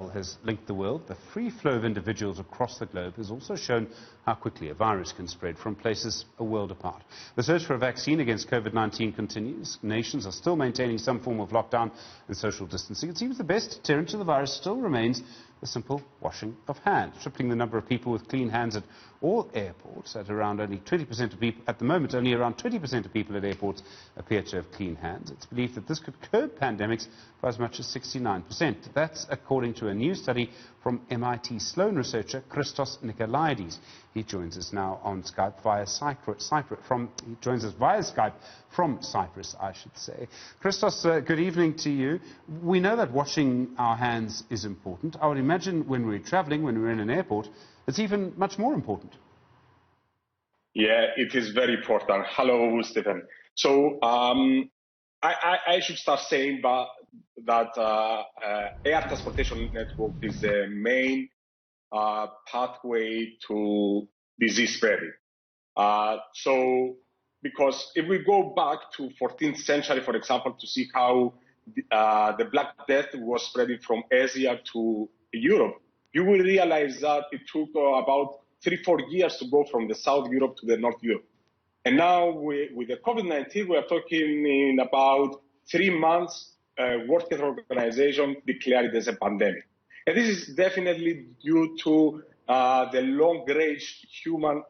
travel has linked the world, the free flow of individuals across the globe has also shown how quickly a virus can spread from places a world apart. The search for a vaccine against COVID-19 continues. Nations are still maintaining some form of lockdown and social distancing. It seems the best deterrent to the virus still remains the simple washing of hands, tripling the number of people with clean hands at all airports. At around only 20% of people, at the moment, only around 20% of people at airports appear to have clean hands. It's believed that this could curb pandemics by as much as 69%. That's according to a new study from MIT Sloan researcher Christos Nicolaides. He joins us now on Skype via Cyprus. He joins us via Skype from Cyprus, I should say. Christos, good evening to you. We know that washing our hands is important. I would imagine when we're traveling, when we're in an airport, it's even much more important. Yeah, it is very important. Hello, Stephen. So I should start saying that air transportation network is the main pathway to disease spreading. Because if we go back to 14th century, for example, to see how the Black Death was spreading from Asia to Europe, you will realize that it took about 3-4 years to go from the South Europe to the North Europe. And now with the COVID-19, we are talking in about 3 months, World Health Organization declared it as a pandemic. And this is definitely due to the long-range human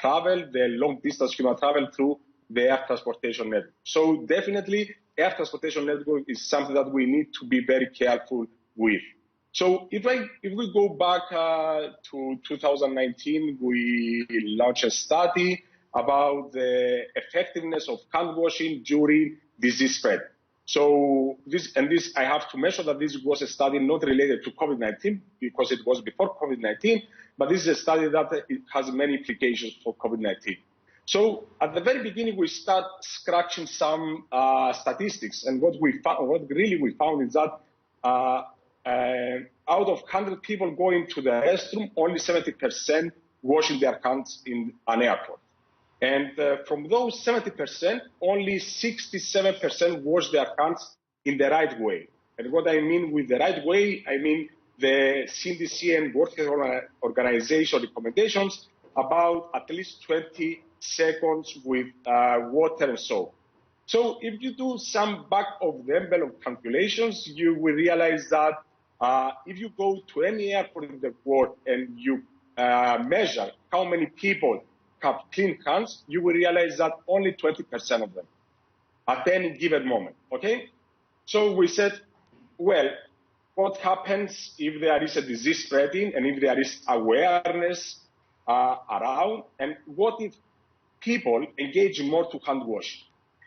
travel, the long-distance human travel through the air transportation network. So definitely, air transportation network is something that we need to be very careful with. So if we go back to 2019, we launched a study about the effectiveness of hand washing during disease spread. So this, I have to mention that this was a study not related to COVID-19 because it was before COVID-19, but this is a study that it has many implications for COVID-19. So at the very beginning, we start scratching some statistics, and what we found is that out of 100 people going to the restroom, only 70% washing their hands in an airport. And from those 70%, only 67% wash their hands in the right way. And what I mean with the right way, I mean the CDC and World Health Organization recommendations about at least 20 seconds with water and soap. So if you do some back of the envelope calculations, you will realize that if you go to any airport in the world and you measure how many people have clean hands, you will realize that only 20% of them at any given moment, okay? So we said, well, what happens if there is a disease spreading and if there is awareness around, and what if people engage more to hand washing?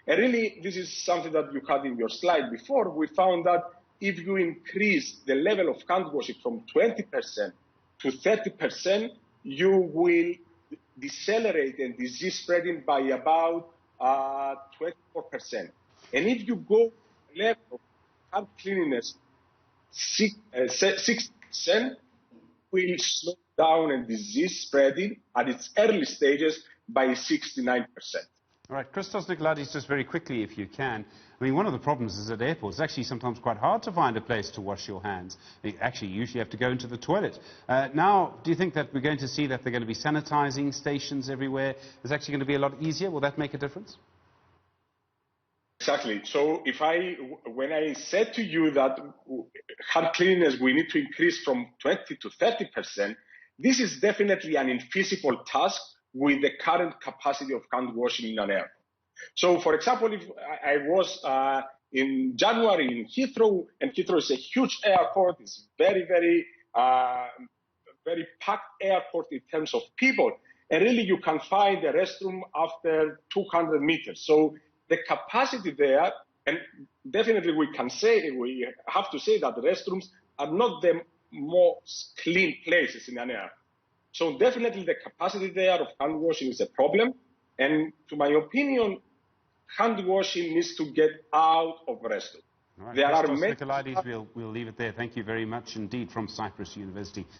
And really, this is something that you had in your slide before. We found that if you increase the level of hand washing from 20% to 30%, you will decelerate and disease spreading by about 24%. And if you go level of hand cleanliness 6%, will slow down and disease spreading at its early stages by 69%. All right, Christos Nicolaides, just very quickly, if you can. I mean, one of the problems is at airports, it's actually sometimes quite hard to find a place to wash your hands. You actually usually have to go into the toilet. Now, do you think that we're going to see that they're going to be sanitizing stations everywhere? It's actually going to be a lot easier. Will that make a difference? Exactly. So when I said to you that hand cleanliness we need to increase from 20 to 30%, this is definitely an infeasible task with the current capacity of hand washing in an airport. So, for example, if I was in January in Heathrow, and Heathrow is a huge airport, it's very, very packed airport in terms of people, and really you can find a restroom after 200 meters. So the capacity there, and definitely we have to say that the restrooms are not the most clean places in an airport. So definitely the capacity there of hand washing is a problem. And to my opinion, hand washing needs to get out of restroom. All right, Christos Nicolaides, we'll leave it there. Thank you very much indeed from Cyprus University.